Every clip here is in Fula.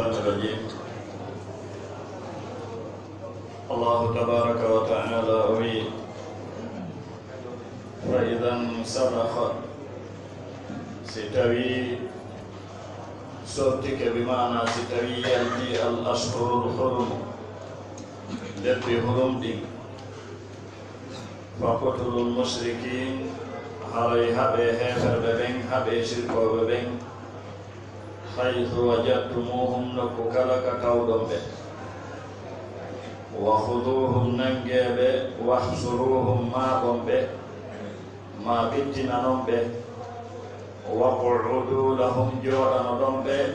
الشيطان الرجيم. الله تبارك وتعالى أوي فإذا انسلخ ستوي صوتك بمعنى ستوي يلي الأشهر الحرم لبي حرم دي فقتلوا المشركين هاري هبه هفر ببين هبه شركو ببين حيث وجدتموهم نكوكالك تودم به وخذوهم ننجب واحصروهم ما به ما بتنا به وقعدوا لهم جودا به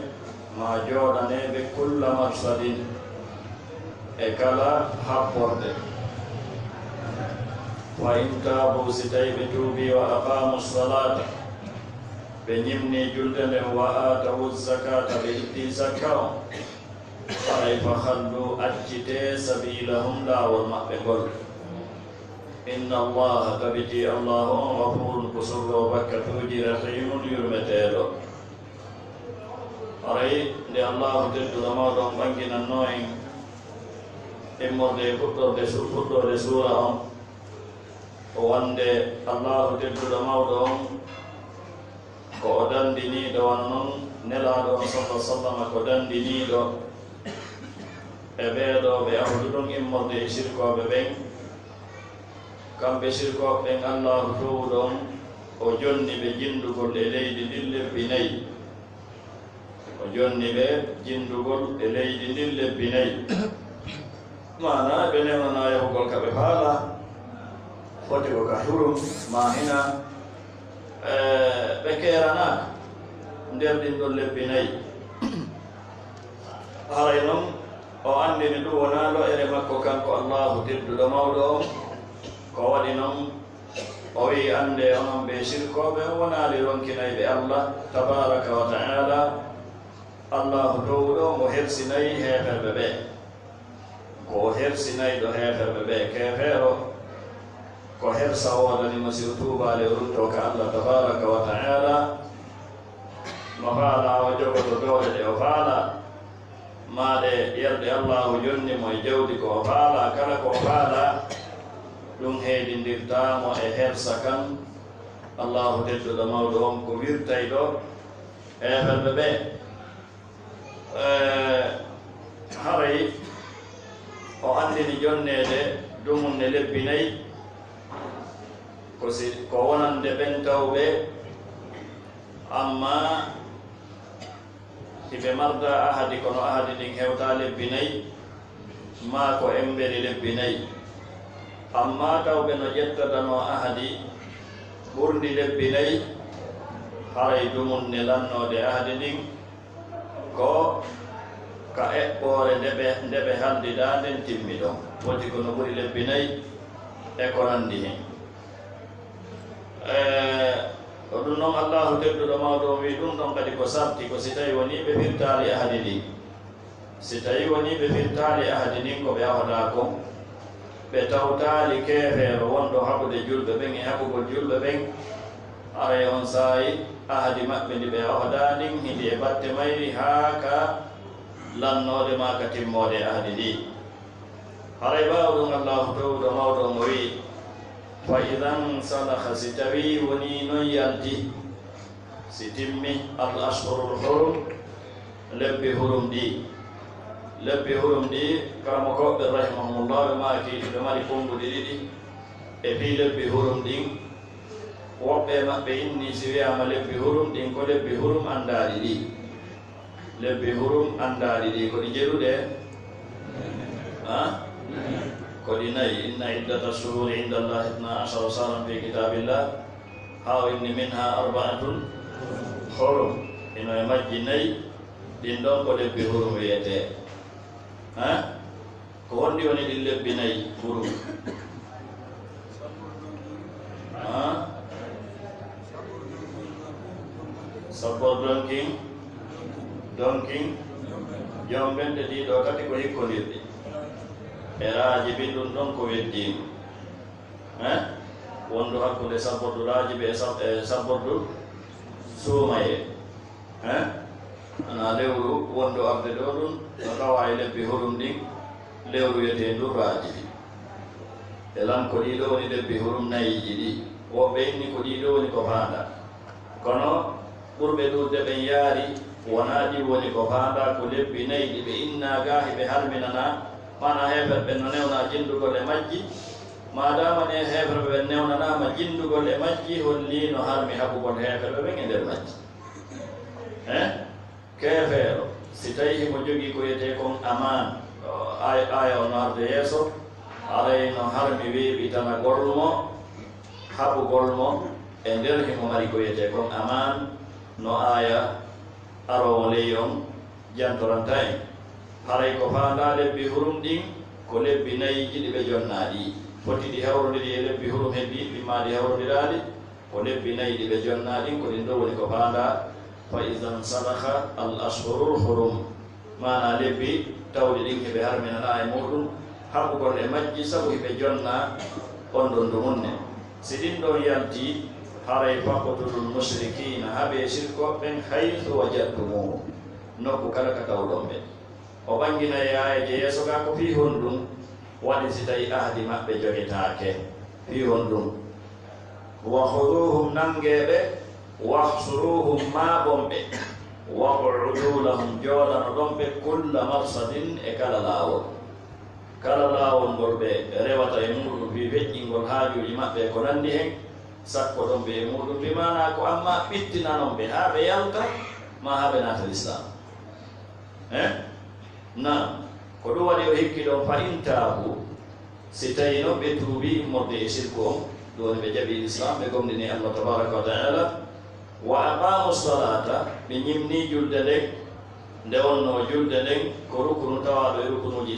ما جودا بكل مرصد ekala happorde wa in tabu sitay be tuubi wa aqamu ssalata be ñimni julde wa atawu zakata be itti zakka ay fa khallu ajjite sabilahum lawol maɓɓe ngol inna allaha tabiti allahu ghafurun kusurro bakkatuji rahimun yurmeteɗo aray nde allahu tedduɗo mawɗon ɓanginanno en immorde fuɗɗorde suura on o wande allahu tedduɗo mawɗo on ko o dandiniɗo wan noon nelaɗo on sallah sallam ko dandiniɗo e ɓeeɗo ɓe ahduɗon immorde e sirkoɓe ɓen kamɓe sirkoɓe ɓen allahu towɗon o jonni ɓe jindugol e leydi ndin lebbi nayi o jonni ɓe jindugol e leydi ndin lebbi nayi mana ɓe newnana yahugol ka ɓe faala foti ko ka hurum ma hina ɓe keranaka nder ɗin ɗon lebbi nayi haray noon o andini ɗum wona ɗo ere makko kanko allahu tedduɗo mawɗo o ko waɗi noon o wi ande onon ɓe sirkoɓe wonali ronkinayi ɓe allah tabaraka wa taala allahu towɗo mo hersinayi heferɓe ɓe ko hersinayi ɗo heferɓe ɓe kefeero ko hersa wodanimo sir tuubale runto ka allah tabaraka wa taala mo faala o jogoto doole ɗe o faala maɗe yerde allahu jonnimo e jawdi ko o faala kala ko o faala ɗum heedindirtamo e hersa kan allahu tedduɗo mawɗo on ko wirtay ɗo heferɓe ɓe haray o andini jonnede dumunne lebbi nayi ko wonande ɓen tawɓe amma hiɓe marda ahadi kono ahadi ɗin hewta lebbi nayi ma ko emberi lebbi nayi amma tawɓe no ƴettadano ahadi ɓurdi lebbi nayi haray dumunne lannode ahadi ɗin ko ka eɓɓore ndeɓe haldiɗa nden timmi ɗon woti kono ɓuri lebbi nayi e ko nandi hen o ɗum noon allahu tedduɗo mawɗo wi ɗum ɗon kadi ko sabti ko si tawi woni ɓe firtali ahadi ɗin si tawi woni ɓe firtali ahadi ɗin ko ɓe ahota ko ɓe tawtali kefeero wonɗo haɓude julɓe ɓen e haɓugol julɓe ɓen aray on saayi ahadi maɓɓe ndi ɓe ahoda ɗin hindi e batte mayri haa ka lannode ma ka timmode ahdi ɗi haray ɓawɗum allahu towɗo mawɗo mo wi fa idan salaha si tawi woni noon yalti si timmi al ashhurul hurum lebbi hurum ɗi kamo koɓɓe rahimahumullah ɓe makiɗi ɓe mari kombuɗi ɗiɗi e fi lebbi hurum ɗin woɓɓe maɓɓe inni si wiyama lebbi hurum ɗin ko lebbi hurum andaɗi ɗi lebbi hurum andaɗi ɗi ko ɗi jeɗuɗe ko ɗi nayi inna iddata shuhuri inda allahi 12 shahran fi kitabillah ha inni minha arba'atun hurum ino e majji nayi ɗin ɗon ko lebbi hurum wiyete ko honɗi woni ɗin lebbi nayi hurum sabbor donkin jombende ɗiɗo tati ko hikkodirɗi e raaji bi ɗum ɗon ko weddima wondu hakkude sabbordu raaji ɓe e sabbordu suumaye ana lewru wondo arde ɗo ɗum no tawa e lebbi hurum ɗin lewru wiyete durraji ɗi elan ko ɗiɗo woni lebbi hurum nayiji ɗi woɓɓe inni ko ɗiɗo woni ko faanda kono ɓurɓe ɗurde ɓen yaari wona ɗi woni ko faanda ko lebbi nayi ɗi ɓe inna ga heɓe halminana mana hefer ɓe no newna jindugol e majji madama ne hefer ɓe newnanama jindugol e majji holli no harmi haɓugol heferɓe ɓen e nder majji kefeero si tawi himo jogii ko wiyete kon aman aya o no arde yeeso aray no harmi weeɓitana golmo haɓugolmo e nder himo mari ko wiyete kon aman no aya arowo ley on jantoranta en haray ko faanda lebbi hurum ɗin ko lebbi nayiji ɗi ɓe jonnaɗi foti ɗi hawrodiri e lebbi hurum heddi ɗimma ɗi hawrodiraɗi ko lebbi nayi ɗi ɓe jonnaɗin ko ɗin ɗo woni ko faanda fa idan sadaka al ashhurul hurum mana lebbi tawɗi ɗin heɓe harminana e muɗum haɓugol e majji sabu heɓe jonna on ɗon dumunne si ɗin ɗon yalti haray faqtulul mushrikina haɓe sirkoɓɓen haythu wajadtumuhum nokku kala ka tawɗon ɓe o ɓangina yayeje yeeso ga ko fi honɗum waɗi si tawi ahdi maɓɓe jogetake fi honɗum wa huduhum nangeɓe wahsuruhum maɓonɓe waqudu lahum jooɗano ɗon ɓe kulla marsadin e kala laawol ngol ɓe rewata e muɗum fi feƴƴingol haajuji maɓɓe ko nandi hen sakko ɗon ɓe e muɗum bimana ko amma ɓittinanon ɓe haa ɓe yalta ma haa ɓe naata l'islam na ko ɗum waɗi o hikki ɗon fa intahu si tawi noon ɓe tuubi immorde e sirku on ɗum woni ɓe jaɓi l'islam ɓe gomɗini allah tabaraka wa taala wa aqamu salata ɓe ñimni julde nden nde wonno julde nden ko rukunu tawaɗo e rukunuji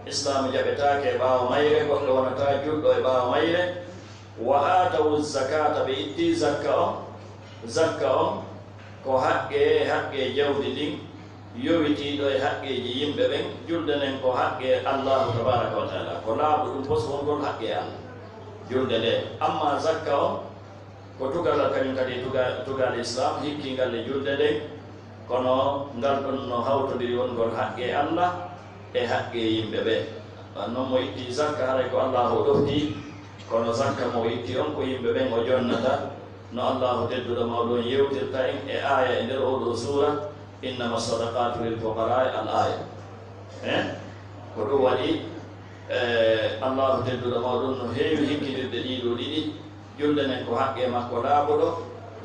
islam jaɓetake e ɓaawo mayre goɗɗo wonata julɗo e ɓaawo mayre wa atawu zakata ɓe itti zakka on ko haqqe jawdi ɗin yowitiɗo e haqqeji yimɓe ɓen julde nden ko haqqe allahu tabaraka wa taala ko laaɓu ɗum fof wongol haqqe allah julde nde amma zakka on ko tugal kañum kadi tugal islam hikkingal e julde nden kono ngal ɗon no hawtodiri wongol haqqe allah e haqqe yimɓe ɓe noon mo itti zakka haray ko allahu ɗofti kono zakka mo itti on ko yimɓe ɓen o jonnata no allahu tedduɗo mawɗon yewtirta en e aya e nder oɗo suura innama sadaqatu lil fuqarai al aya ko ɗum waɗi allahu tedduɗo mawɗon no heewi hikkidirde ɗiɗo ɗiɗi julde nden ko haqqe makko laaɓuɗo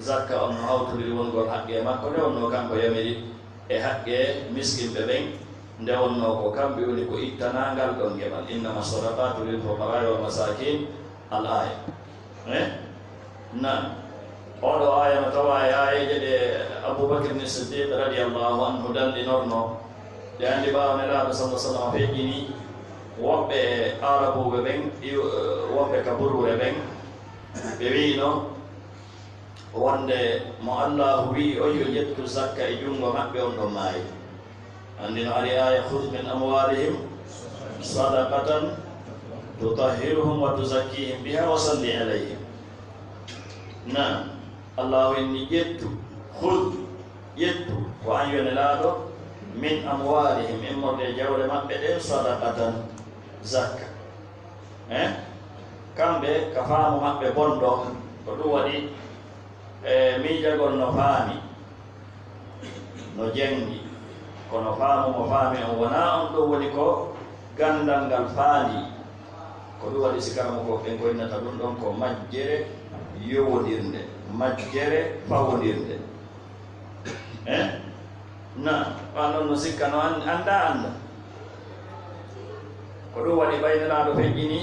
zakka on no hawtodiri wongol haqqe makko nde wonno kanko yamiri e haqqe miskinɓe ɓen nde wonno ko kamɓe woni ko ittanangal ɗon geɓal innama sadaqatu lil fuqarai wal masakin al aya na oɗo aya no tawa e ayeje ɗe aboubacre ni siddiq radiallahu anhu danɗinorno ɗe andi ɓawa nelaɗo sallah sallam feƴƴini woɓɓe arabuɓe ɓen woɓɓe kaburure ɓen ɓe wino wonde mo allahu wi on yo ƴettu zakka e junngo maɓɓe on ɗon maayi andi no ari aya khudh min amwalihim sadaqatan tutahhiruhum wa tuzakkihim biha wa salli alayhim na allahu inni ƴettu ƴettu ko an yonelaaɗo min amwalihim immorde jawle maɓɓe ɗen sadaqatan zakka kamɓe ka faamu maɓɓe bonɗo ko ɗum waɗi miijagol no faami no jengi kono faamu mo faami on wona on ɗo woni ko gandal ngal faandi ko ɗum waɗi sikaramo ko ɓe goynata ɗum ɗon ko majjere yowodirnde majjere fawodirnde na wa noon no sikka no anda ko ɗum waɗi ɓaynelaɗo feƴƴini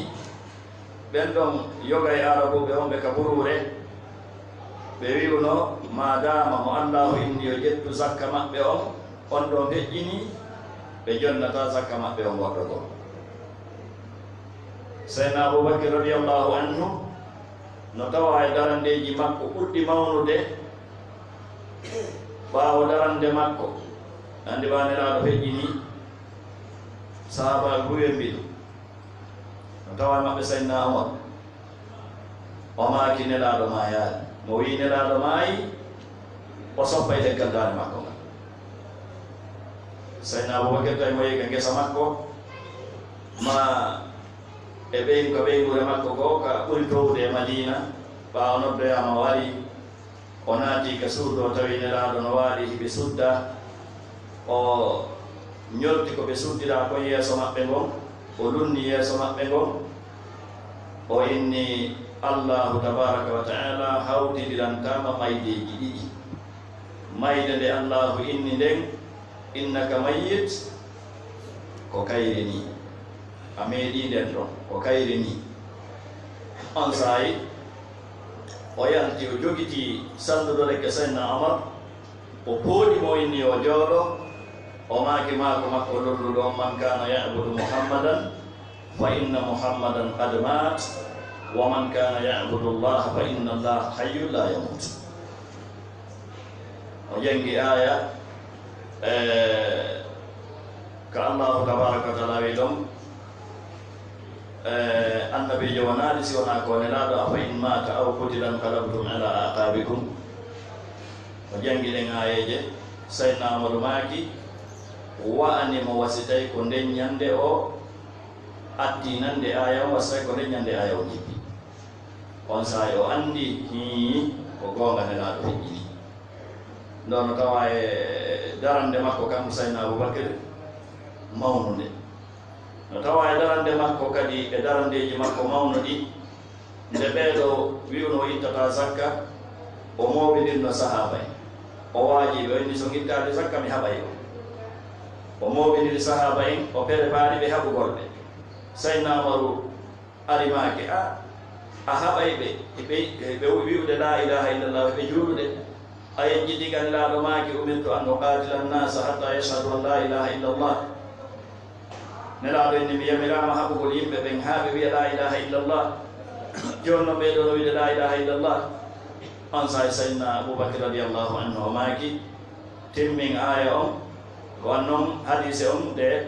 ɓen ɗon yoga e arabuɓe on ɓe ka burure ɓe wiwno madama mo allahu indi yo ƴettu zakka maɓɓe on ɗon feƴƴini ɓe jonnata zakka maɓɓe on goɗɗo goo seydna aboubacre radiallahu anhu no tawa e darandeji makko ɓurɗi mawnude ɓaawo darande makko andi banelaɗo feƴƴini sahaba guye mbiɗo no tawa maɓɓe seydna omar o maaki nelaɗo mayaani mo wi nelaɗo maayi o soppa e leggal dande makko ngal sayna Abubakar tay moy ka ngesa makko ma e ɓen ko ɓeygure makko ko ka ɓuri towde e Madina ɓawa noddoyama wari o naati ka suudu o tawi nelaɗo no waaɗi hiɓe sudda o ñolti ko ɓe suddira ko yeeso maɓɓe ngon o lunni yeeso maɓɓe ngon o inni Allahu tabaraka wa taala hawtidirantama maydeji ɗiɗi mayde nde Allahu inni nden innaka mayyit ko kayri ni a meeɗi nden ɗon ko kayri ni on saayi o yalti o jogiti sanduɗo reke sayna Omar o pooɗi mo inni o jooɗo o maaki maako makko lolluɗo man kana ya'budu Muhammadan fa inna Muhammadan qad mat wa man kana ya'budu Allah fa inna Allah hayyun la yamut o jangi aya ka Allahu tabaraka wa taala wi ɗon annabi jowanaaɗi si wona ko nelaaɗo afa in mata aw qutilan qalabtum ala aqabikum o jangi ɗen ayeje sayna Amadou maaki wa'animo wasitay ko nden ñande o addi nande aya o wasay ko nden ñande aya o jippi on saay o andi ko goonga nelaaɗo feƴƴini ndono tawa e darande makko kam sayna Abubakar mawnude no tawa e darande makko kadi e darandeji makko mawno ɗi nde ɓeeɗo wiwno o ittata zakka o moɓiɗinno sahaba en o waajiɓe o inni so gittade zakka mi haɓay o moɓidiri sahaba en o prépaari ɓe haɓugol ɓe sayna Umaru arimaake a haɓay ɓe wiwde la ilaha illallah ɓe juulude a yejjiti kan laaɗo maaki umirtu an uqatila nnasa hatta yashhadu an la ilaha illallah nelaaɗo inni mi yamirama haɓugol yimɓe ɓen haa ɓe wiya la ilaha illallah jonno ɓeɗo no wiide la ilaha illallah on sahi sayidna Abubakar radiallahu anhu o maaki timmin aya on ko annoon hadise on de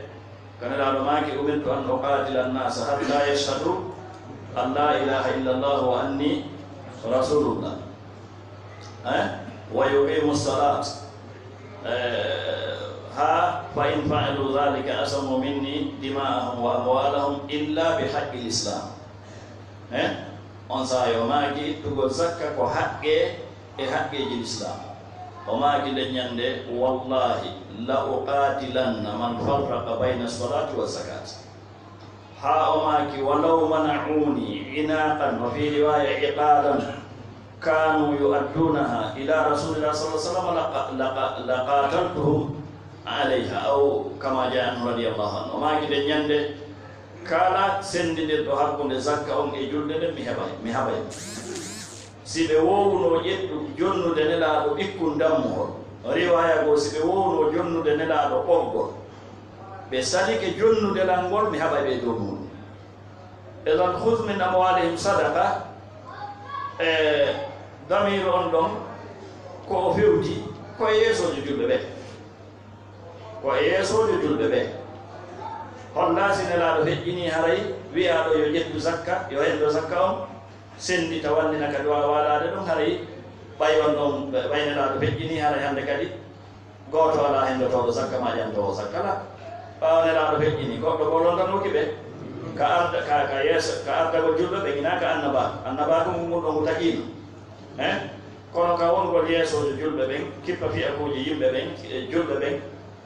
ko nelaaɗo maaki umirtu an uqatila nnasa hatta yashhadu an la ilaha illallah wa anni rasulullah wa yuqimu salat fa in fa'alu dhalika asamu minni dima'ahum wa amwalahum illa bihaqqi l-islam on sayo maaki tugol zakka ko haqqe e haqqeji l'islam o maaki nde ñande wallahi la uqatilanna man farraqa bayna salati wa zakat ha o maaki walaw mana'uni inaqan wa fi riwaya iqadan kanu yu'addunaha ila rasulillah sallallahu alaihi wasallam laqataltuhum alayha aw kama jaa anhu radiyallahu anhu ma gide ñande kala sendidir do hakkunde zakka on e julde den mi habay si be wowuno jeddu jonnude nelaaɗo ɓikkun dammuhol riwaya go si be wowuno jonnude nelaaɗo ɓoggol ɓe salike jonnude langol mi haɓay ɓe dow muɗum eɗon khudh min amwalihim sadaqa damiro on ɗon ko o fewti ko yeesojo julɓe ɓe ko yeesojo julɓe ɓe hollasi nelaaɗo heƴƴini haray wiyaɗo yo ƴettu zakka yo henndo zakka on sendita wallina kadi wawa walade ɗum haray ɓay on ɗon ɓay nelaaɗo heƴƴini haray hannde kadi goto ala henndotoɗo zakka ma ƴantowo zakka la ɓawa nelaaɗo heƴƴini goɗɗo golondanoki ɓe ka ardagol julɓe ɓe gina ka annaba ɗum ɗum ɗon taƴino kono ka wongol yeesojo julɓe ɓen kippa fiyakuji yimɓe ɓen julɓe ɓen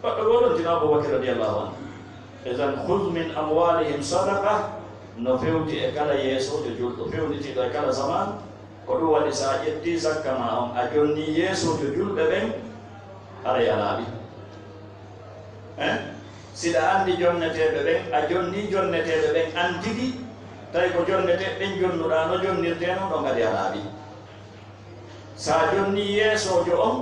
goɗɗo golontina Abubakar radiallahu anhu idan khudh min amwalihim sadaqa no fewti e kala yeesojo julɗo fewnitiɗo e kala zaman ko ɗum waɗi sa ƴetti zakka ma on a jonni yeesojo julɓe ɓen haray a laaɓi siɗa andi jonneteɓe ɓen a jonni jonneteɓe ɓen andigi tawi ko jonnete ɓen jonnuɗa no jonnirteno ɗo kadi a laaɓi sa jonni yeesojo on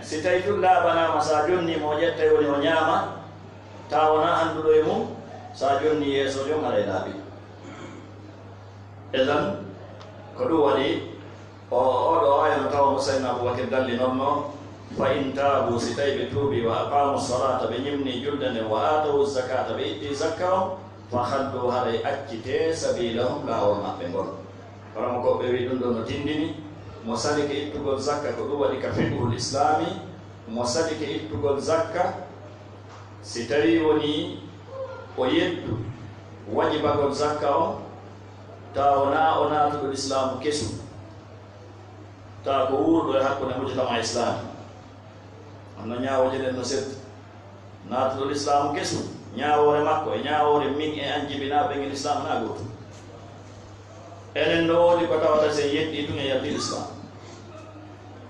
si tawi ɗum laaɓanama sa jonnimo ƴetta woni o ñaama ta wona annduɗo e mum sa jonni yeesojo on haɗa e laaɓi edan ko ɗum waɗi oɗo ayano tawa mo sayna Abubakar dalli nonno fa in taabu si tawi ɓe tuubi wa aqamu salata ɓe ñimni julde nden wa atawu zakata ɓe itti zakka on fa haddu haɗay accite sabilahum laawol maɓɓe ngol kono ko ɓe wi ɗum ɗo no tindini mo salike ittugol zakka ko ɗum waɗi ka fiqhul islami mo salike ittugol zakka si tawi woni o yeddu wajibagol zakka o ta wona o naatuɗo l'islamu kesum ta ko wuurɗo e hakkunde mujtama islami anno ñaawoje ɗen no setti naatuɗo l'islamu kesum ñaawore makko e ñaawore min e an jibinaɓe ngel islam na gootum enen no woodi ko tawata so yeddi ɗum e yalti l'islam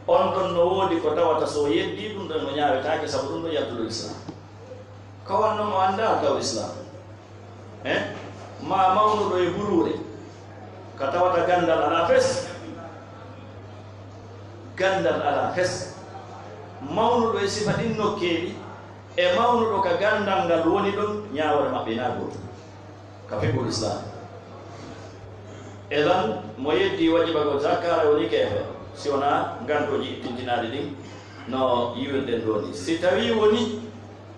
on ɗon no woodi ko tawata so yeddi ɗum ɗon no ñaawetaake sabu ɗum ɗo yaltuɗo l'islam kawan noon o annda taw islam ma mawnuɗo e ɓuruure ka tawata gandal ala fes gandal ala fes mawnuɗo e sifa ɗin nokkeeɗi e mawnuɗo ka gandal ngal woni ɗon ñaawore maɓɓe na gooto ka fiɓɓol islam edan mo yeddi wajibagol zakkara woni keefe si wona ngantoji ittintinaɗi ɗin no yiwirɗen ɗo ni si tawi woni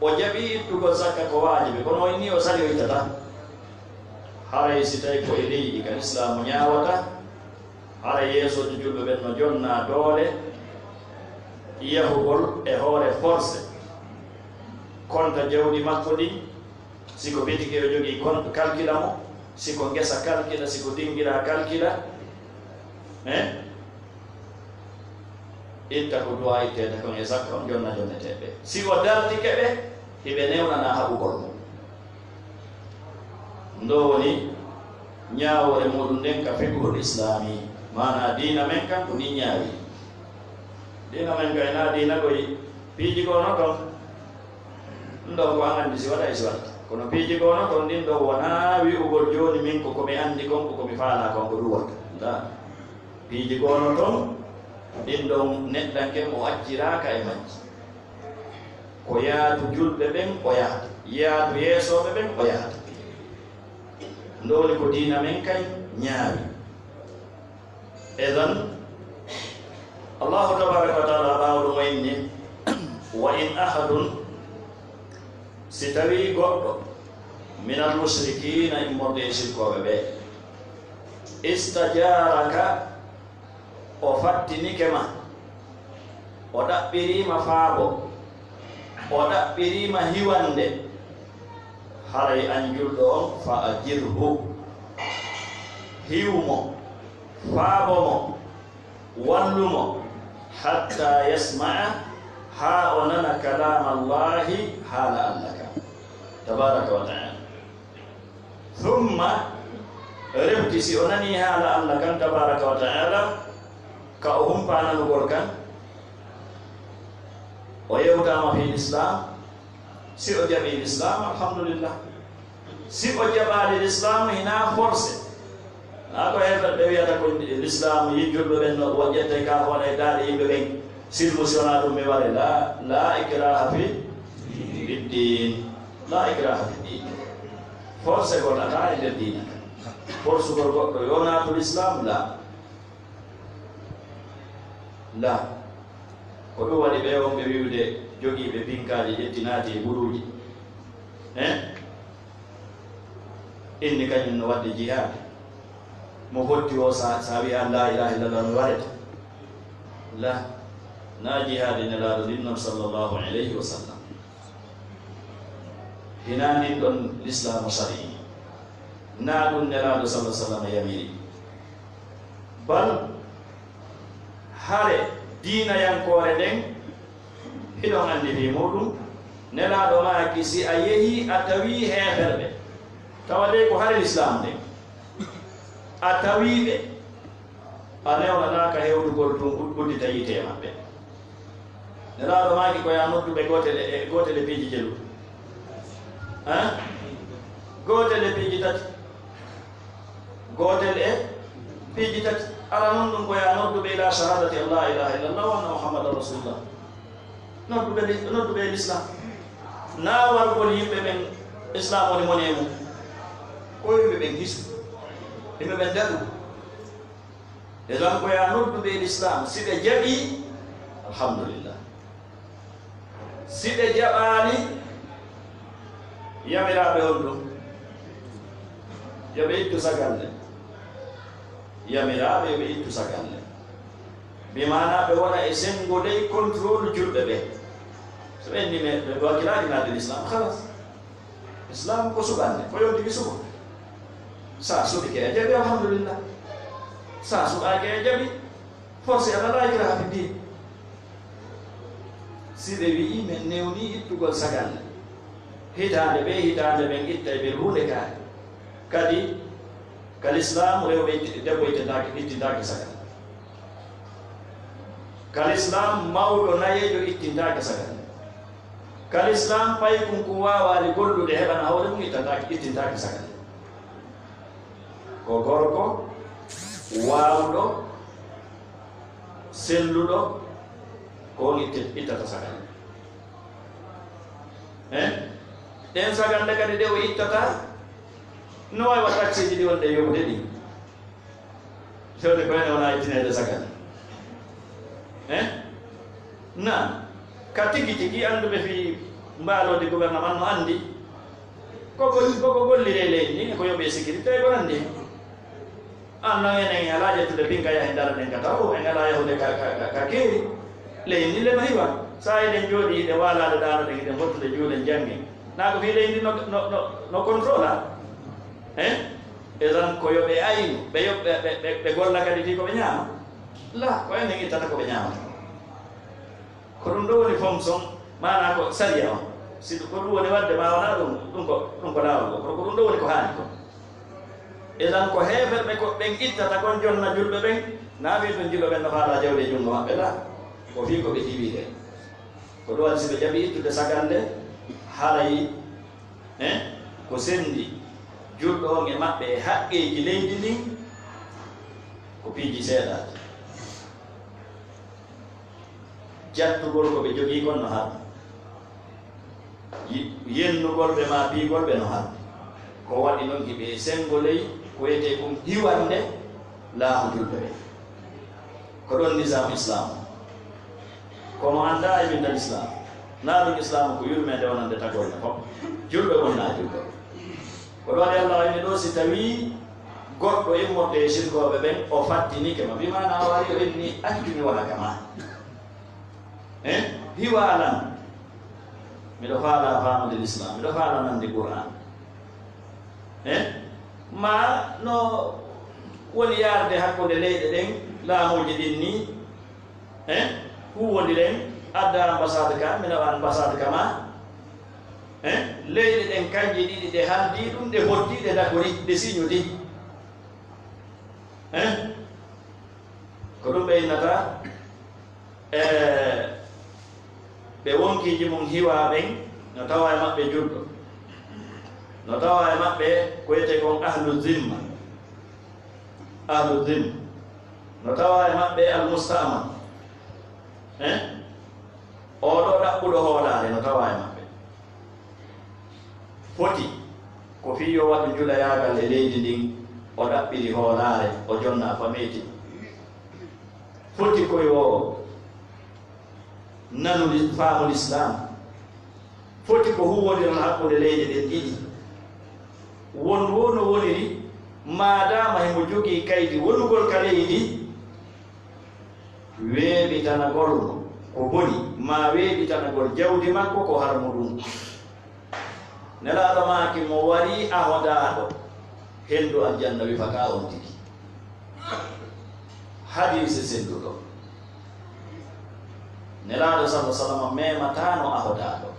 o jaɓi ittugol zakka ko waajibi kono o ni o sali o ittata haray si tawi ko e leydi kan islamu ñaawata haray yeesoji julɓe ɓen no jonna doole yahugol e hoore forcé konta jawdi makko ɗi siko bitike o jogii compte calcula mo siko ngesa calcula siko dingira calcula itta ko duwa ittede kon e zakka on jonna jonneteɓe si o dartike ɓe hiɓe newnana haɓugol mum ndo woni ñaawore muɗum nden ka fiqhul islami mana diina men kan ko ni ñaawi diina men ka ena diina koye piiji gono ton ɗum ɗon ko an andi si waɗa e si waɗata kono piiji gono ton ɗin ɗo wona wi'ugol joni min ko komi andi kon ko komi faala kon ko ɗum watta la piiji gono ton ɗin ɗon neɗɗanke mo acciraka e majji ko yaadu julɓe ɓen o yahata yaadu yeesoɓe ɓen o yahata ndowni ko diina men kay ñaawi edan allahu tabaraka wa taala ɓawɗo moyinni wa in ahadun si tawi goɗɗo min almushrikina immorde e sirkoɓe ɓe istajaraka o fattinike ma o ɗaɓɓirima faabo o ɗaɓɓirima hiwande haray an julɗo on fa ajirhu hiwmo faabomo wallumo hatta yasma'a ha o nana kalama allahi haala allah ka tabaraka wa taala thumma rewti si o nani haala allah kan tabaraka wa taala ka o humpananugol kan o yewtama fi l'islam si o jaɓi l'islam alhamdulillah si o jaɓali l'islam hina forcé na ko heɓat ɓe wiyata ko l'islam yijjulɓe ɓen no woƴƴette ka hono e daaɗe yimɓe ɓen silmusiyona ɗum mi ware la ikraha fi biddin la ikraha fi din forcé gonata e nder dina forcugol goɗɗo yonatu l'islam la ko ɗum waɗi ɓe on ɓe wiwde jogiiɓe pinkaji ƴettinaati e ɓuruuji inni kañum no wadde jihad mo hotti o sa wiya la ilaha illallah mi waɗeta la na jihade nelaaɗo ɗin noon sallllahu alayhi wa sallam hina nin ɗon l'islamu sari na ɗum nelaaɗo sallah sallam yamiri bal hare diina yankore nden hiɗon andi fi muɗum nelaaɗo maaki si a yehi a tawi heeferɓe tawa de ko hare l'islam nden a tawiɓe a newnanaka hewtugol tun uddita yite maɓɓe nelaaɗo maaki koya nodduɓe gotel e piiji jelu gotel e piiji tati gotel e piiji tati ala noon ɗum koya nodduɓe ila shahadati an la ilaha illallah wa anna muhammadan rasulullah nodduɓe l'islam na wargol yimɓe ɓen islam woni moni e mum ko yimɓe ɓen hisu yimɓe ɓen daɗu e ɗon koya nodduɓe l'islam siɓe jaɓi alhamdulillah siɓe jaɓani yamiraɓe on ɗum yoɓe ittu sagalle yamiraɓe yoɓe ittu sagalle bimana ɓe wona e sengoley contrôle julɓe ɓe so enni me ɓe wakkilaki naade l'islam halas islam ko suɓande ko yowtigi suɓo sa suɓi ke e jaɓi alhamdulillah sa suɓaki e jaɓi forcé ala la ikraha fi din si ɓe wi'i men newni ittugol sagande hitande ɓen itta ɓe hunde kaari kadi kalislam rewɓe debbo ittintaki sagande kalislam mawɗo nayejo ittintaki sagande kalislam paykum ko wawali gollude heɓana hawre mum ittintaki sagande ko gorko wawɗo selluɗo ko on ittata sagande ɗen sagande kadi ɗe o ittata no wawi wa taxeji ɗi wonɗe yowde ɗi fewde ko ene wona ittinede sagande nan ka tigi tigi anduɓe fi mbaalode gouvernement no andi koko gollire leydi ni ko yoɓe sécurité ko nandi an non enen ala ƴettude pinka yahe dara ɗen ka taw en ala yahude ka keeri leydi ni lema hiwa sa eɗen jooɗi ɗe walade ɗano ɗen ɗen hottude juuɗen jangge na ko fi leydi no contrôle a esan ko yoɓe aynu ɓe golla kadi ti koɓe ñaama la ko enen ittata koɓe ñaamata ko ɗum ɗo woni fonction mana ko saria o si ko ɗum woni wadde ma wona ɗum ko lawol go ko ɗum ɗo woni ko haani ko esan ko heeferɓe ko ɓen ittata kon jonna julɓe ɓen na wi ɗum julɓe ɓen no faala jawde junngo maɓɓe la ko fi ko ɓe jiwiɗe ko ɗo waɗi si ɓe jaɓi ittude sagande harayi ko sendi julɗo on e maɓɓe e haqqeji leydi ndin ko piiji seeɗaji jattugol ko ɓe jogii kon no haɗ yennugol ɓe ma piigol ɓe no haɗ ko waɗi noon hiɓe sengo ley ko wiyete ɗum hiwande laamu julɓe ɓe ko ɗon nisam islam komo annda e bindal islam na ɗum islam ko yurmede wonande tagolne fof julɓe wonna julɓe ko ɗo waɗi allah wayni ɗo si tawi goɗɗo immorde e sirkoɓe ɓen o fattinike ma wimana a wari o inni accumi waraka ma hiwalan miɗo faala famude l'islam miɗo faala nande qur'an ma no woni yarde hakkude leyɗe ɗen laamuji ɗin ni huwodi ɗen adda ambassade ka mina wa ambassade kama leyɗe ɗen kanji ɗiɗi ɗe haldi ɗum ɗe hoddi ɗe dakori ɗe signoti ko ɗum ɓe innata ɓe wonkiji mum hiwa ɓen no tawa e maɓɓe julɗo no tawa e maɓɓe ko wiyete kon ahlu zimma no tawa e maɓɓe almustama oɗo ɗaɓɓuɗo hoolare no tawa e maɓɓe foti ko fiyo waɗu jula yagal e leydi ndin o ɗaɓɓiri hoolare o jonna fameti foti koyo nanu faamul islam foti ko huwodiron hakkude leydi ɗen ɗiɗi wono woniri madama hemo jogii kaydi wonugol ka leydi weeɓitanagol ko boni ma weeɓitanagol jawdi makko ko harmuɗum nelaɗo maki mo wari ahodaɗo hendu aljanna wifata on tigi hadise senduɗo nelaɗo sallah sallam mematano ahodaɗo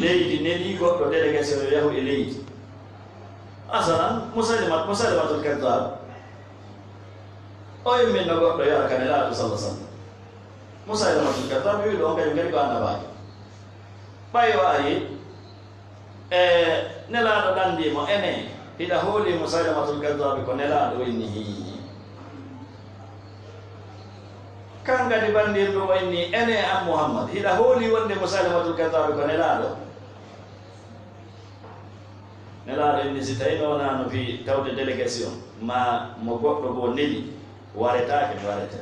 leydi neli goɗɗo délégation yo yahu e leydi asanan musalimatul kadab o yimminno goɗɗo yara ka nelaɗo sallah sallam musalimatul kadab wiɗo on kañum kadi ko annabajo ɓayo ari nelaɗo ɗandimo ene hiɗa hooli musalimatul kadab ko nelaɗo inni kangadi bandirɗo wayni ene am muhammad hiɗa hooli wonde musalimatul kadab ko nelaɗo inni si tawi no wona no fi tawde délégation ma mo goɗɗo go neli waretake mi warete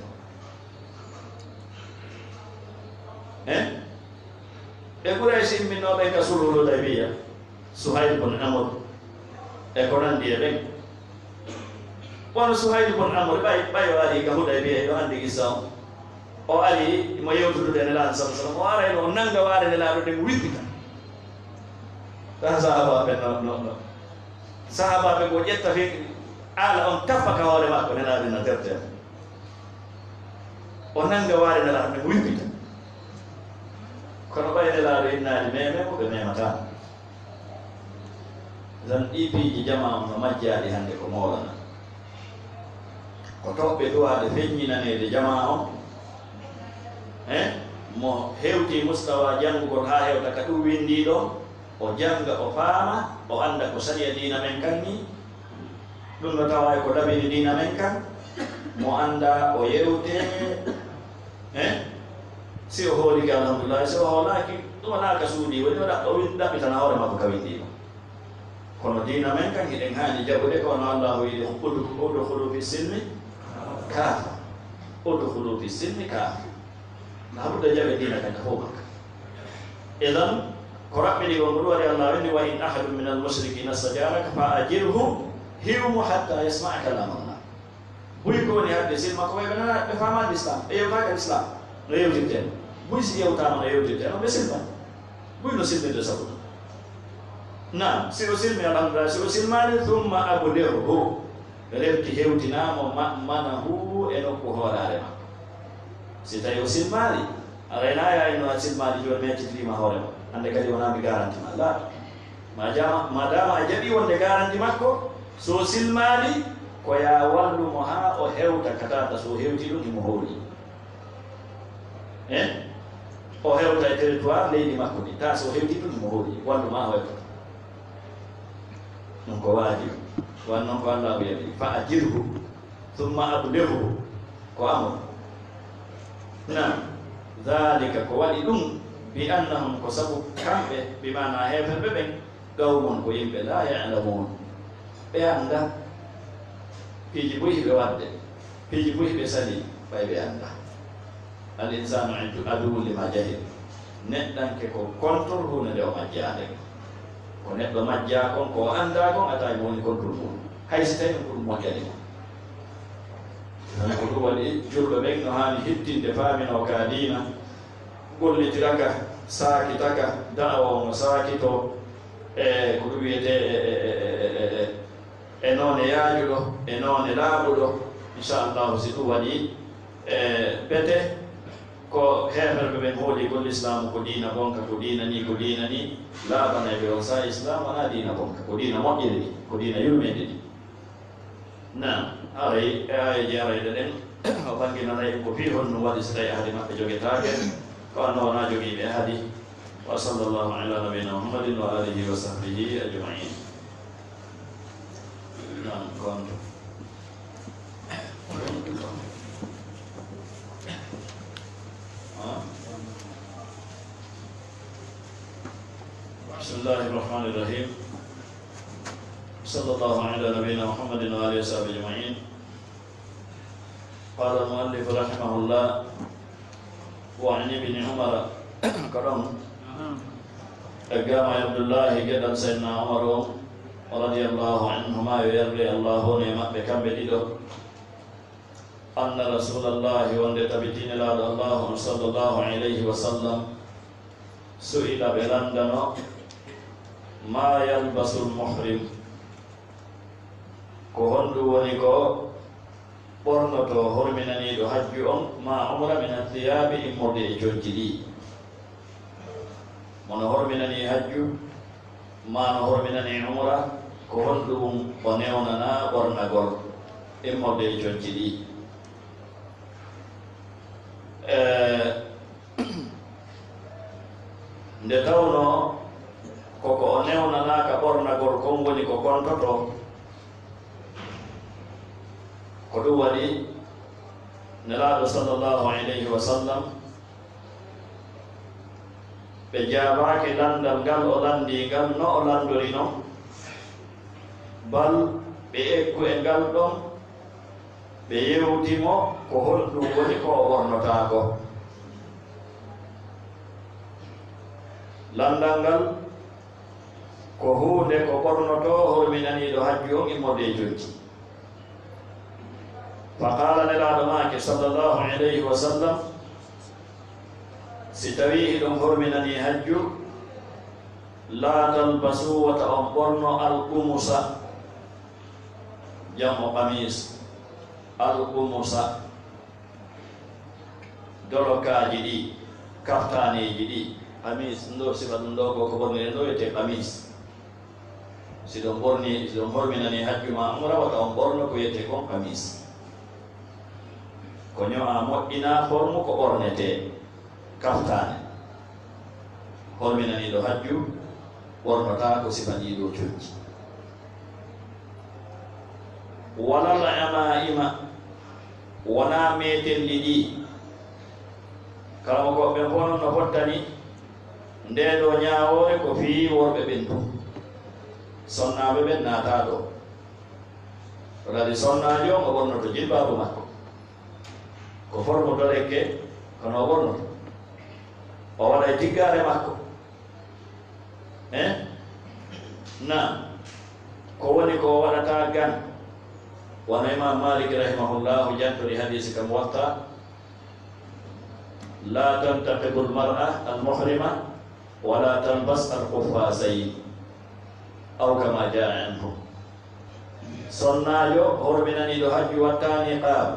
ɓe ɓuuray simminoɓe ka sulhul hudaybiya Suhayl bun Amr e ko nandi e ɓen wono Suhayl bun Amr ɓayo ari ka Hudaybiya eɗo andi qissa o o ari mo yewtude nelaɗo sallallahu alaihi wasallam o ara en o nanga waade nelaɗo ɗe mo wippita tan sahabaɓe no sahabaɓe ko ƴetta fe ala on tappa ka hoore makko nelaɗo na tertere o nanga waade nelaɗo ɗe mo wippita kono ɓay nelaɗo innaɗi meme ko ɓe mematano tan ɗi piiji jama no majjaɗi hannde ko mawlana ko toɓɓe duwaade feññinanede jama on mo hewti mustawa janngugol haa hewta ka ɗum windiɗo o janga o faama o anda ko sariya diina men kan ni ɗum no tawa ko labini diina men kan mo anda o yewte si o hooliki alhamdulillah si o hoolaki ɗum wona ka suudi woni o ɗaɓɓitana hoore makko ka windiɗo kono diina men kan hiɗen haani jaɓude kono allahu yiɗi udkhulu fi silmi kaafa udkhulu fi silmi kaafa laabudde jaɓe diina kan ka fof makka idan ko raɓɓiɗi on ɗum waɗi allah winni wa in ahadun min almushrikina stajaraka fa ajirhu hiwmo hatta yasmaa kalam allah buy ko woni hadde silma ko ɓe nana ɓe famade islam ɓe yewtaka islam no yewtirten buy si yewtama no yewtirten on ɓe silman buy no silmide sabuɗo naam si o silmi alhamdulillah si o silmani thumma ablighu refti hewtinamo manahu e nokku hoorare makko si tawi o silmani arenaya eno a silmani joni meccitirima hoore makko hande kadi wonami garanti ma la madama a jaɓi wonde garanti makko so silmani ko ya wallumo ha o hewta katata so hewti ɗum imo howli o hewta e territoire leydi makko ni ta so hewti ɗum imo howli walluma o hewta ɗum ko waajib wan noon ko allahu yaɓi fa ajirhu thumma ablighu ko amor nam dhalika ko waɗi ɗum bi annahum ko sabu kamɓe bimana heferɓe ɓen gawmon ko yimɓe la yalamun ɓe anda piiji boyi ɓe wadde piiji boyi ɓe sali ɓay ɓe anda al insanu aduwwu lima jahil neɗɗanke ko contor hunde nde o majjade ko neɗɗo majja kon ko anda kon atawi woni control mum haysi tawi ko ɗum moƴƴani mo tan ko ɗum waɗi julɓe ɓen no hani hittinde faamino ka diina gollitiraka saakitaka da'awa mo saakito e ko ɗum wiyete e noone yaajuɗo e noone laaɓuɗo inchallahu si ɗum waɗi bete ko heferɓe ɓen hooli gol islamu ko diina bonka ko diina ni laaɓanaɓe on sa islam wona diina bonka ko diina moƴƴiri ni ko diina yurmede ni nam haray e ayeji arayɗe ɗen o ɓanginanayi ko fi honno waɗi so tawi ahadi maɓɓe joguetake ko anno wona jogiiɓe ahadi wa sallllahu ala nabiyina muhammadin wa alihi wa sahbihi ajmain nam konto بسم الله الرحمن الرحيم صلى الله على نبينا محمد وآله وصحبه أجمعين قال المؤلف رحمه الله وعن ابن عمر كرم أقام عبد الله جدا سيدنا عمر رضي الله عنهما يرضي الله نعمة بكم بديده أن رسول الله وندت بتين الله صلى الله عليه وسلم سئل بلندن ما يلبس المحرم ko hondu woni ko ɓornoto horminaniɗo hajju on ma umra min athiyabi immorde e jojji ɗi mono horminani hajju ma no horminani umra ko honɗum o newnana ɓornagol immorde e jojji ɗi nde tawno koko o newnanaka ɓornagol kon woni ko kontoto ko ɗum waɗi nelaɗo sallllahu alayhi wa sallam ɓe jaabaki landal ngal o landi ngal no o landori no bal ɓe eggu e ngal ɗon ɓe yewtimo ko holɗum woni ko o ɓornotako landal ngal ko hunde ko ɓornoto horminaniɗo hajju on immode e jojji fa qala nelaɗo make sallllahu alayhi wa sallam ستويه دون هرمنني هجو لا تلبسوا وتأمرنا القمص جمع قميص القمص دولوكا جدي كفتاني جدي قميص ندور سفر ندور كبرني ندور يتي قميص sidon horminani hajju ma umra wata on ɓorno ko yette kon kamis ko ño'a moƴƴina formu ko ɓornete kaftane horminani ɗo hajju ɓornota ko sifa ɗiɗo cojji walal amaima wona metelli ɗi kala mo goɓɓe fo non no fottani ndeɗo ñawore ko fi worɓe ɓen tum sonnaɓe ɓen naata ɗo waɗi sonnajo o ɓornoto jilbabu makko ko formu dolekke kono o ɓornoto o waɗa tiggare makko na ko woni ko waɗata gan wono imam malik rahimahullahu jantori hadisi kam watta la tantaqibu almar'a almuhrima wala talbas alquffasayn aw kama jaa anhu sonnajo horminaniɗo hajju wattani qaab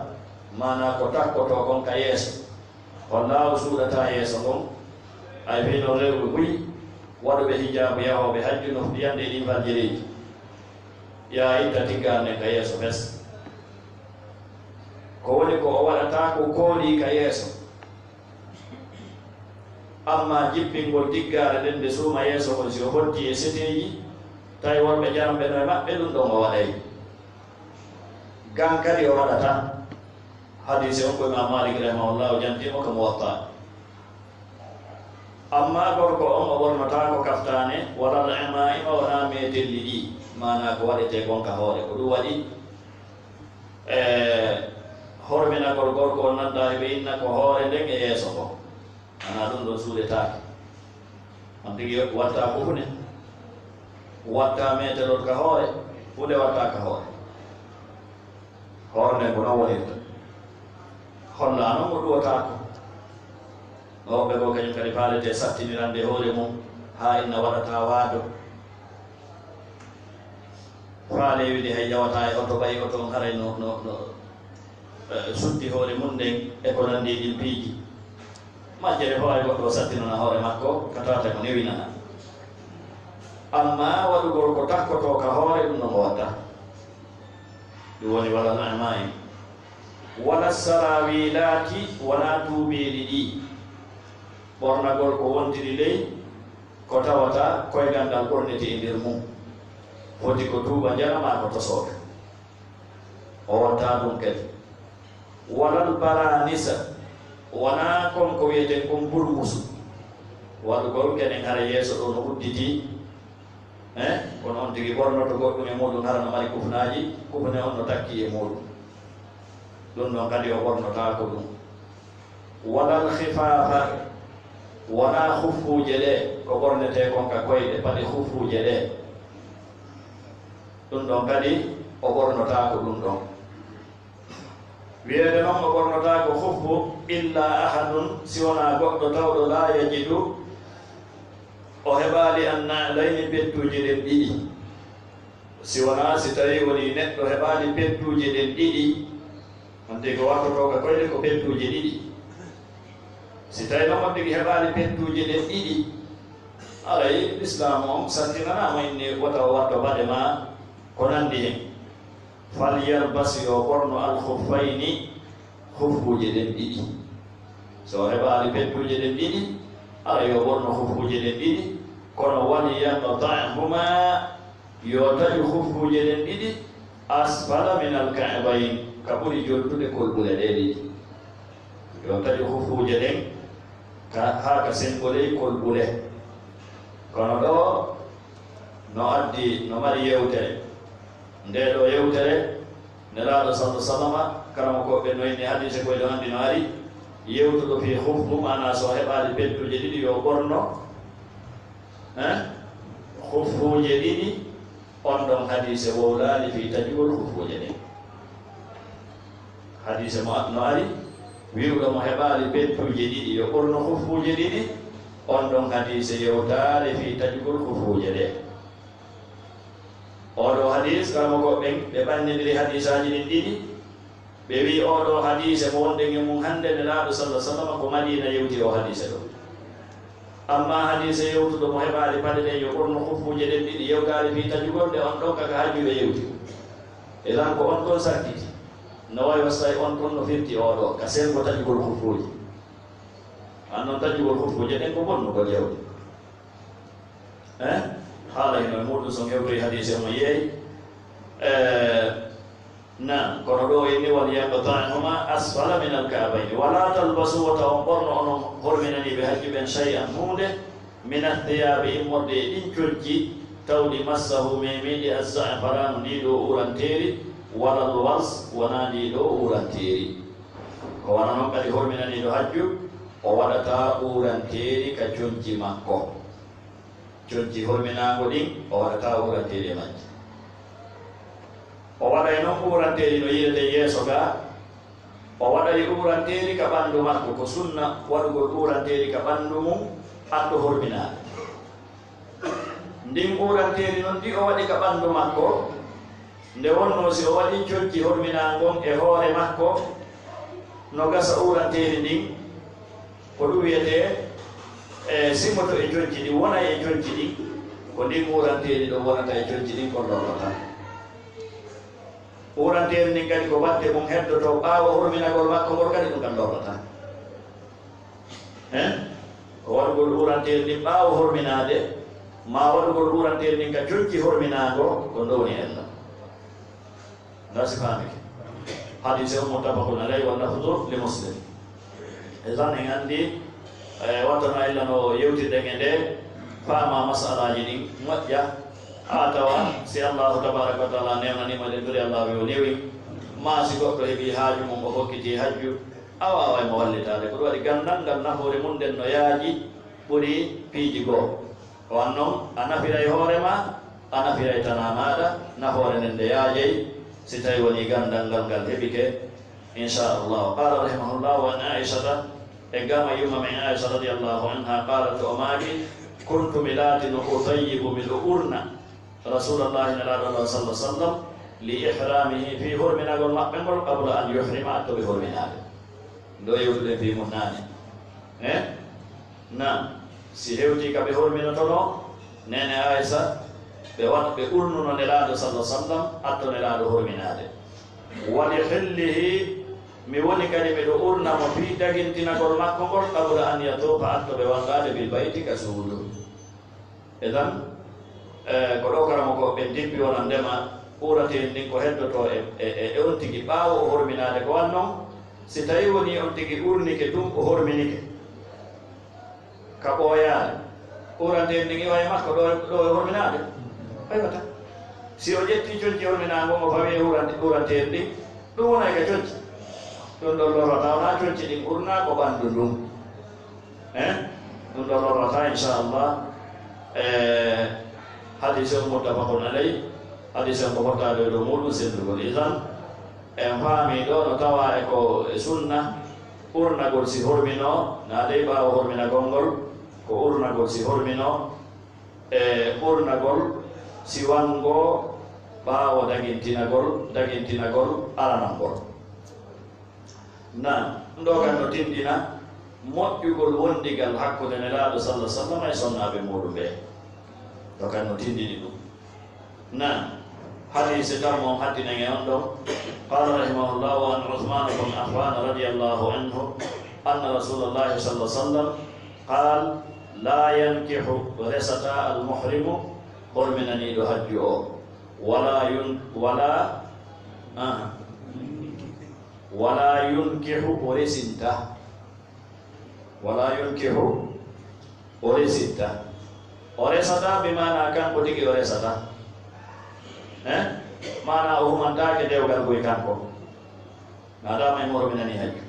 mana ko takkoto kon ka yeeso wallahu suuɗata yeeso kon ay fino rewɓe buy waɗuɓe hijabu yahoɓe hajju no yande ɗi fajjireji ya itta tiggarne ka yeeso fes ko woni ko o waɗata ko kooli ka yeeso amma jippingol tiggare ɗen nde suuma yeeso kon si o hotti e seteji tawi wonɓe jaramɓe no e maɓɓe ɗum ɗon o waɗay gan kadi o waɗata hadise on ko imam malik rahimahullahu jantimo ko muwatta amma gorko on o wonnata ko kaftane walal amaima wona metelli ɗi mana ko waɗete gonka hoore ko ɗum waɗi horminagol gorko on nanda ɓe inna ko hoore nden e yeeso ko ana ɗum ɗon suuɗetake on tigi watta ko fune watta metelol ka hoore hunde watta ka hoore hoore nden ko non wonirta holla noon mo ɗuwotako oɓe go kañum kadi faalete sattinirande hoore mum ha inna waɗata waado faale wiɗi hay jawata e oto ɓayi oto on haray no suddi hoore mum nden e ko nandi ɗin piiji majjere fo ay goɗɗo o sattinana hoore makko ka tawata ko newinana amma waɗugol ko takkoto ka hoore ɗum nomo watta ɗum woni wala namayi wala sarawilati wona tuuɓeɗi ɗi ɓornagol ko wontiri ley ko tawata koygal ngal ɓornete e nder mum foti ko tuuba jarama ko tosoɓe o watta ɗum kadi walal baranisa wona kon ko wiyeten kon burmusu waɗugol kenen hara yeeso ɗo no udditi kono on tigi ɓornoto goɗɗum e muɗum hara no mari kufnaji kufne on no takki e muɗum ɗum ɗon kadi o ɓornota ko ɗum walal khifafa wona huffuje ɗe ko ɓornete kon ka koyɗe paɗe huffuje ɗe ɗum ɗon kadi o ɓornota ko ɗum ɗon wiyede noon o ɓornota ko huffu illa ahadun si wona goɗɗo tawɗo la yajidu o heɓali annalayni pettuje ɗen ɗiɗi si wona si tawi woni neɗɗo heɓali pettuje ɗen ɗiɗi onti ko wattotoka koyɗe ko pettuje ɗiɗi si tawi noon on tigi heɓali pettuje ɗen ɗiɗi alay l'islam on sattinanama inni wota o watto baɗe ma ko nandi hen falyalbas yo ɓorno alhuffayni huffuje ɗen ɗiɗi so heɓali pettuje ɗen ɗiɗi ala yo ɓorno huffuje ɗen ɗiɗi kono wali yaqta'huma yo taƴu huffuje ɗen ɗiɗi asfala min alka'bayn ka ɓuri joltude kolɓule ɗe ɗiɗi yo taƴu huffuje ɗen ha ka senɓoley kolɓule kono ɗo no addi no mari yewtere nde ɗo yewtere nelaɗo sallah sallama karama koɓe noyni hadise koye ɗo andi no ari yewtuɗo fi huffu mana so heɓali pettuje ɗiɗi yo ɓorno huffuje ɗiɗi on ɗon hadise wowlali fi taƴugol huffuje ɗen hadise no ari wi'uɗo mo heɓaali pettuje ɗiɗi yo ɓurno kufuje ɗiɗi on ɗon hadise yewtaare fi tajugol kufuje ɗe oɗo hadis kala mo goɓɓen ɓe ɓannidiri hadisaji ɗin ɗiɗi ɓe wi oɗo hadise mo wonɗen e mum hannde nelaaɗo sallah sallam ko madina yewti o hadise ɗo amma hadise yewtuɗo mo heɓaali paɗe ɗen yo ɓurno kufuje ɗen ɗiɗi yewtaare fi tajugol ɗe on ɗon kaka hajjuɓe yewti elan ko on ɗon sarkiti no wawi wasay on ɗon no firti oɗo ka sengo tajugol kufuje annon tajugol kufuje ɗen ko bonnugol yewde haala hino e muɗum so hewtori hadise omo yeeyi na kono ɗo inni wal yaqta'huma asfala min alka'bayni wala talbasu wata on ɓorno onon horminaniɓe hajjuɓen shay'an hunde min athiyabi immorde e ɗin cojji tawɗi massahu memiɗi azzafaranu ndiɗo uranteri wala lwas wona ndiɗo uranteri ko wana noon kadi horminaniɗo hajju o waɗata uranteri ka cojji makko cojji horminago ɗin o waɗata uranteri e majji o waɗay noon uranteri no yirete yeeso ga o waɗay uranteri ka ɓanndu makko ko sunna waɗugol uranteri ka ɓanndu mum addo horminaade ndin uranteri noon ndi o waɗi ka ɓanndu makko nde wonno si o waɗi cojji horminagon e hoore makko no gasa uranteri ndin ko ɗum wiyete simoto e cojji ɗi wona e cojji ɗi ko ndin uranteri ɗo wonata e cojji ɗin ko lorrota uranteri ndin kadi ko batte mum heddoto ɓaawo horminagol makko ngol kadi ɗum kam lorrata ko waɗugol uranteri ndin ɓaawo horminaade ma waɗugol uranteri ndin ka cojji horminago ko ndowni ella nasi famike hadise o muttafaqun alayhi wa lafdu li muslim esan en andi wattano illa no yewtirɗen e nde faama masalaji ɗin moƴƴa ha tawa si allahu tabaraka wa taala newnanima ɗen duri allahu yo newi ma si goɗɗo heeɓi haaju mum o hokkiti hajju a wawaymo wallitade ko ɗum waɗi gandal ngal nafoore mum nden no yaaji ɓuri piiji goo o wan noon a nafiray hoorema a nafiray tana maɗa nafoore nden nde yaajey si tawi woni gandal ngal ngal heɓike inchallah qala rahimahullah wa an aishata e gama yumma min aicha radiallahu anha qalat o maaki kuntu mi laatino utayibu miɗo urna rasulallahi nelaɗo allah sallah sallam li ihramihi fi horminagol maɓɓe ngol qabla an yuhrima attoɓe horminade ndo yewtuɗen fi mum naane na si hewti ka ɓe horminotono nene aicha ɓe urnuno nelaɗo sallah sallam atto nelaɗo horminade wali hillihi mi woni kadi miɗo urnamo fi dagintinagol makko ngol qabla an yatufa attoɓe wangade bil bayti ka suudu edan ko ɗo karamo ko ɓe dippi wona ndema uraten ndin ko heddoto e on tigi ɓaawo o horminade ko wannon si tawi woni on tigi urnike ɗum o horminike ka ɓooyaade uraten ndin iwa e makko ɗo e horminade aywata si o ƴetti cojji horminago o fawi e uranten ndin ɗum wona ka cojji ɗum ɗo lorrata wona cojji ɗin ɓurna ko ɓanndu ndun ɗum ɗo lorrata inchallah hadise o muttafaqun alayhi hadise o ko hottade ɗo muɗum sendugol isan en faami ɗo no tawa e ko sunna urnagol si hormino naadey ɓaawo horminagol ngol ko urnagol si hormino e urnagol si wango ɓaawo dagintinagol alanangol na ɗo kan no tindina moƴƴugol wondigal hakkude nelaaɗo sallah sallam e sonnaɓe muɗum ɓe ɗo kan no tindini ɗum na hadise tan mon haddinen e on ɗon qala rahimahullah wa an uthman bn affan radiallahu anhu anna rasulallahi sallah sallam qal la yankihu resata almuhrimu horminaniɗo hajju o wala yunkihu o resinta o resata bimana kanko tigi o resata mana o humantake dewgal koye kanko nadama en horminani hajju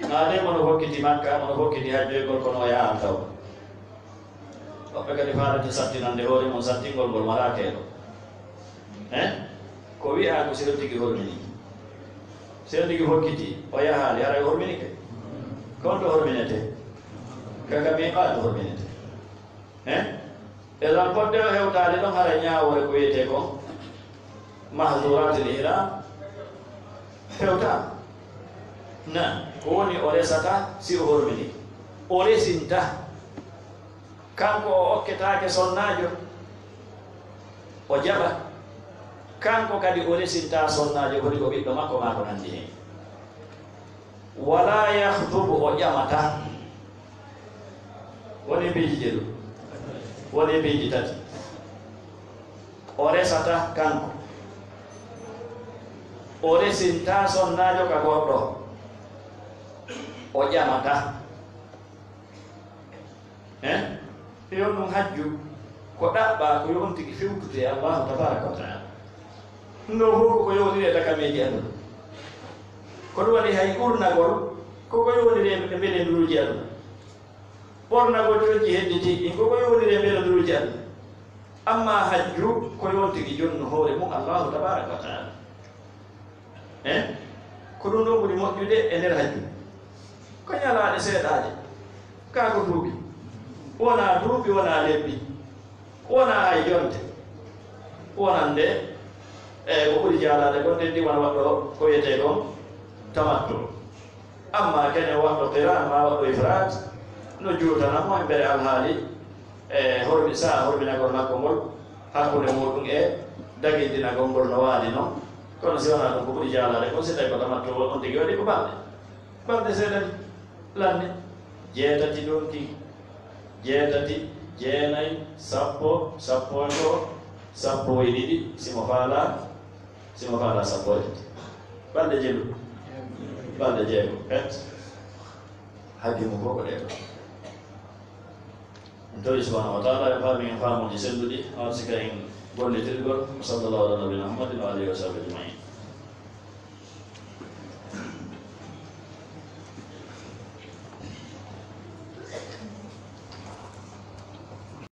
nade mono hokkiti makka mono hokkiti hajjoygol kono o yahan taw woɓɓe kadi farati sattinande hoore mum sattingol ngol mala keeɗo ko wi'a ko sero tigi hormini sero tigi hokkiti o yahali haray horminike kon to horminete kaka miqat horminete idan podde hewtade ɗon hara ñawore ko wiyete ko mahdurat l ihram hewta na ko woni o resata si o hormini o resinta kanko o okketake sonnajo o jaɓa kanko kadi o resinta sonnajo woni ko ɓiɗɗo makko ma ko nandi hen wala yahdubu o ƴamata woni mbiiji jeɗu woni mbiiji tati o resata kanko o resinta sonnajo ka goɗɗo o ƴamata yon ɗum hajju ko ɗaɓɓa ko yontigi fewtude e allahu tabaraka wa taala ɗum ɗo fof koko yowdiri e dakameji aduna ko ɗum waɗi hay ɓurnagol koko yowdiri e mbelenduruji aduna ɓornagol jonji hedditi ɗin koko yowdiri e mbelenduruji aduna amma hajju ko yontigi jonno hoore mum allahu tabaraka wa taala ko ɗum ɗo ɓuri moƴƴude e nder hajju ko ñalaɗe seeɗaje kako duuɓi wona duuɓi wona lebbi wona hay jonte wonande ko ɓuri jaalade gonɗen ndi wona waɗɗo ko wiyete kon tamattu amma kene waɗɗo qiran ma waɗɗo ifrat no juutanamo e mbere alhaali hormi sa horminagol makko ngol hakkude muɗum e dagindinagol ngol no waali noon kono si wona ɗum ko ɓuri jaalade kon si tawi ko tamattu on tigi waɗi ko balɗe seeɗani lande jeetati ɗon tigi jeetati jeenayi sappo sappo e go sappo e ɗiɗi simo faala sappo e tati balɗe jeɗu balɗe jeego hajju mum fof ko ɗeɗo en tawi subhanahu wa taala e faami en faamuji selluɗi on sika en gollitirgol sallallahu ala nabina muhammadin wa alihi wa sahbihi ajmain